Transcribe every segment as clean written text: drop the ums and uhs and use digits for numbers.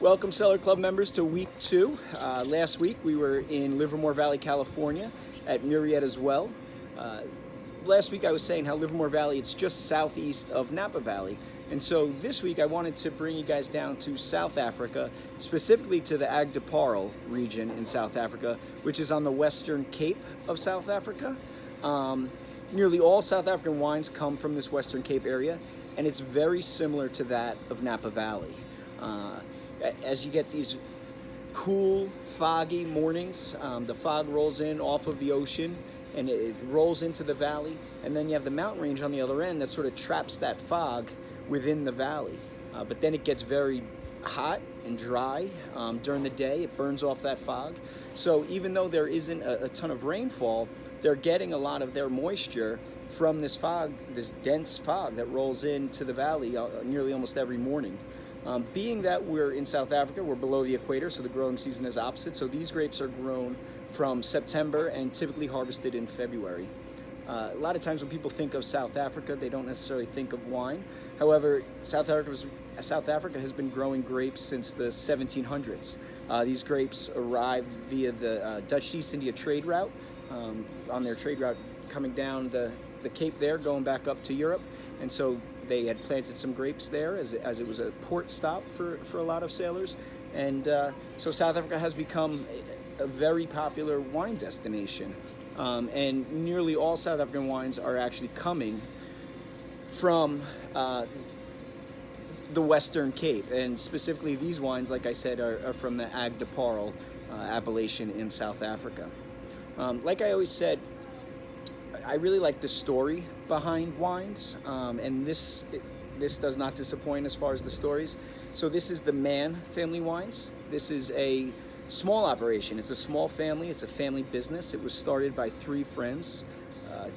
Welcome, Cellar Club members, to week 2. Last week we were in Livermore Valley, California at Murrietta's Well. Last week I was saying how Livermore Valley, it's just southeast of Napa Valley. And so this week I wanted to bring you guys down to South Africa, specifically to the Agdeparel region in South Africa, which is on the western Cape of South Africa. Nearly all South African wines come from this Western Cape area, and it's very similar to that of Napa Valley. As you get these cool, foggy mornings, the fog rolls in off of the ocean and it rolls into the valley, and then you have the mountain range on the other end that sort of traps that fog within the valley. But then it gets very hot and dry during the day. It burns off that fog. So even though there isn't a ton of rainfall, they're getting a lot of their moisture from this fog, this dense fog that rolls into the valley nearly almost every morning. Being that we're in South Africa, we're below the equator, so the growing season is opposite. So these grapes are grown from September and typically harvested in February. A lot of times when people think of South Africa, they don't necessarily think of wine. However, South Africa has been growing grapes since the 1700s. These grapes arrived via the Dutch East India trade route, on their trade route coming down the Cape there, going back up to Europe. And so they had planted some grapes there as it was a port stop for a lot of sailors. And so South Africa has become a very popular wine destination. And nearly all South African wines are actually coming from the Western Cape. And specifically these wines, like I said, are from the Agdeparel appellation in South Africa. Like I always said, I really like the story behind wines, and this does not disappoint as far as the stories. So this is the Mann family wines. This is a small operation. It's a small family. It's a family business. It was started by 3 friends,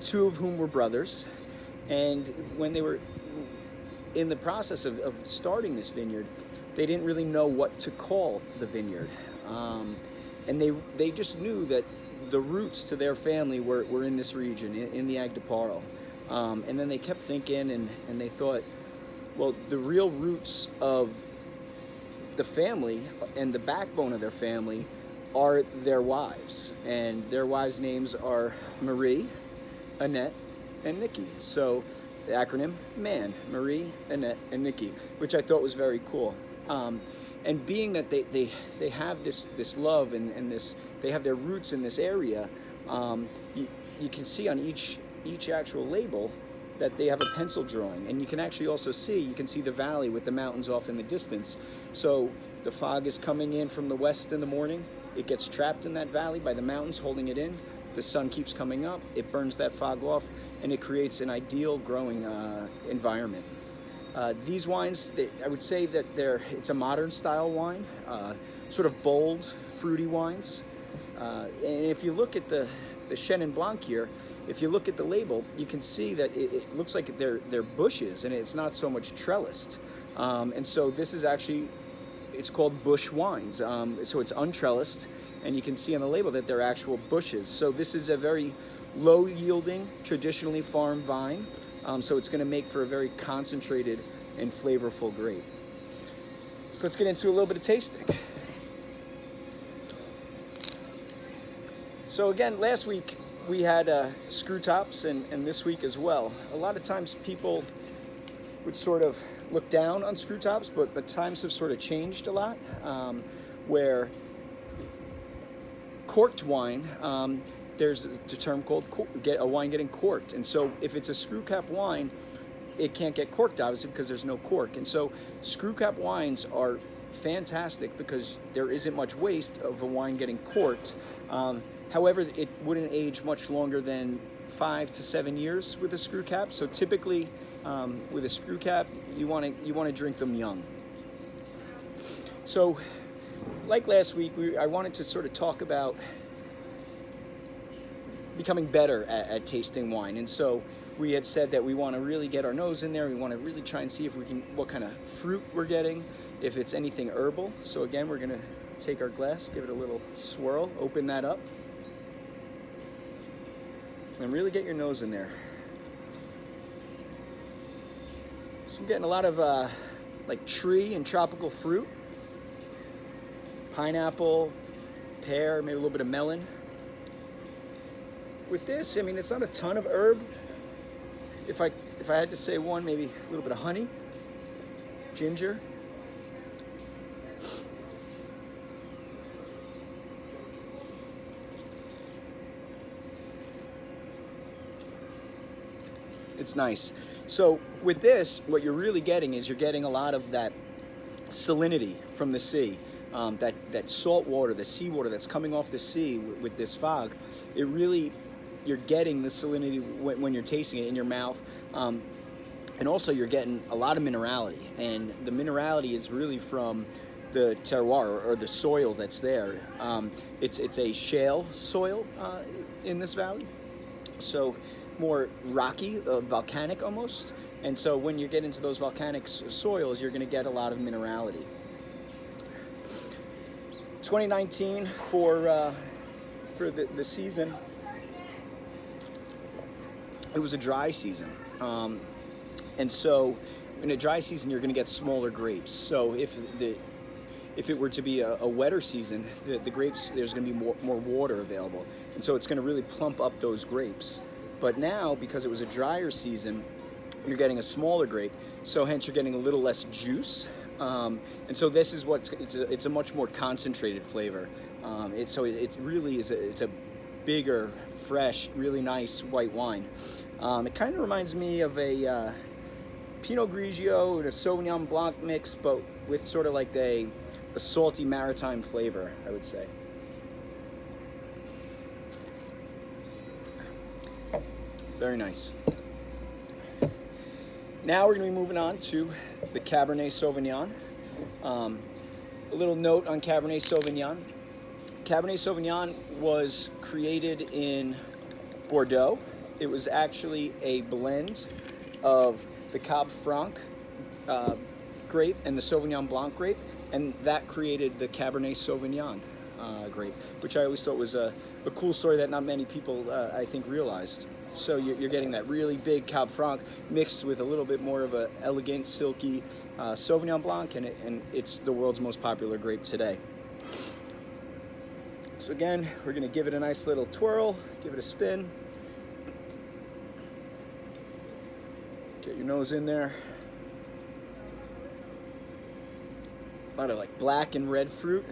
2 of whom were brothers. And when they were in the process of starting this vineyard, they didn't really know what to call the vineyard. And they just knew that the roots to their family were in this region, in the Agdeparel. And then they kept thinking, and they thought, well, the real roots of the family and the backbone of their family are their wives. And their wives' names are Marie, Annette, and Nikki. So the acronym MANN, Marie, Annette, and Nikki, which I thought was very cool. And being that they have this love and this, they have their roots in this area, you can see on each actual label that they have a pencil drawing, and you can actually also see the valley with the mountains off in the distance. So the fog is coming in from the west in the morning. It gets trapped in that valley by the mountains holding it in. The sun keeps coming up. It burns that fog off, and it creates an ideal growing environment. These wines, I would say that it's a modern style wine, sort of bold, fruity wines. And if you look at the Chenin Blanc here, if you look at the label, you can see that it looks like they're bushes, and it's not so much trellised. And so this is actually, it's called bush wines. So it's untrellised, and you can see on the label that they're actual bushes. So this is a very low yielding, traditionally farmed vine. So it's going to make for a very concentrated and flavorful grape. So let's get into a little bit of tasting. So again, last week we had screw tops, and this week as well. A lot of times people would sort of look down on screw tops, but times have sort of changed a lot, where corked wine, there's a term called a wine getting corked. And so if it's a screw cap wine, it can't get corked, obviously, because there's no cork. And so screw cap wines are fantastic because there isn't much waste of a wine getting corked. However, it wouldn't age much longer than 5 to 7 years with a screw cap. So typically, with a screw cap, you want to drink them young. So, like last week, I wanted to sort of talk about becoming better at tasting wine. And so we had said that we want to really get our nose in there. We want to really try and see if we can, what kind of fruit we're getting, if it's anything herbal. So again, we're going to take our glass, give it a little swirl, open that up, and really get your nose in there. So I'm getting a lot of like tree and tropical fruit. pineapple, pear, maybe a little bit of melon. With this, I mean, it's not a ton of herb. If I had to say one, maybe a little bit of honey, ginger. It's nice. So with this, what you're really getting is you're getting a lot of that salinity from the sea. That salt water, the seawater that's coming off the sea with this fog, it really, you're getting the salinity when you're tasting it in your mouth. And also you're getting a lot of minerality. And the minerality is really from the terroir, or the soil that's there. It's a shale soil in this valley. So more rocky, volcanic almost. And so when you get into those volcanic soils, you're going to get a lot of minerality. 2019 for the season, it was a dry season. And so in a dry season, you're going to get smaller grapes. So if it were to be a wetter season, the grapes, there's going to be more water available. And so it's going to really plump up those grapes. But now, because it was a drier season, you're getting a smaller grape, so hence you're getting a little less juice. And so this is it's a much more concentrated flavor. It really is it's a bigger, fresh, really nice white wine. It kind of reminds me of a Pinot Grigio and a Sauvignon Blanc mix, but with sort of like a salty maritime flavor, I would say. Very nice. Now we're going to be moving on to the Cabernet Sauvignon. A little note on Cabernet Sauvignon. Cabernet Sauvignon was created in Bordeaux. It was actually a blend of the Cab Franc grape and the Sauvignon Blanc grape, and that created the Cabernet Sauvignon grape, which I always thought was a cool story that not many people, I think, realized. So you're getting that really big Cab Franc mixed with a little bit more of a elegant, silky Sauvignon Blanc, and it's the world's most popular grape today. So again, we're going to give it a nice little twirl, give it a spin. Get your nose in there. A lot of like black and red fruit.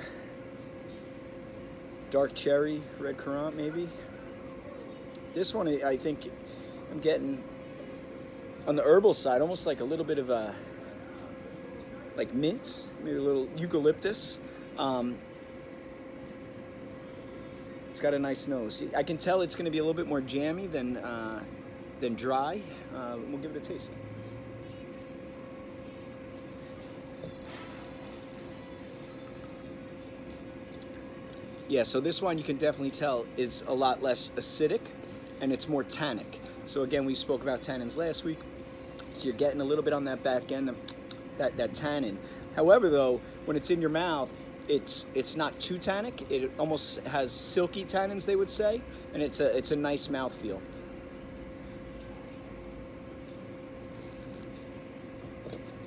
Dark cherry, red currant maybe. This one, I think I'm getting, on the herbal side, almost like a little bit of a, like mint, maybe a little eucalyptus. It's got a nice nose. I can tell it's going to be a little bit more jammy than dry. We'll give it a taste. Yeah, so this one you can definitely tell is a lot less acidic, and it's more tannic. So again, we spoke about tannins last week. So you're getting a little bit on that back end of that tannin. However, though, when it's in your mouth, it's not too tannic. It almost has silky tannins, they would say, and it's a nice mouthfeel.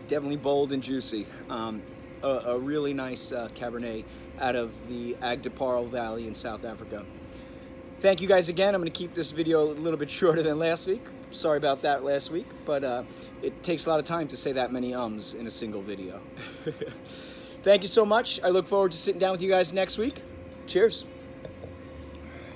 Definitely bold and juicy. A really nice Cabernet out of the Ag de Parle Valley in South Africa. Thank you guys again. I'm going to keep this video a little bit shorter than last week. Sorry about that last week, but it takes a lot of time to say that many ums in a single video. Thank you so much. I look forward to sitting down with you guys next week. Cheers.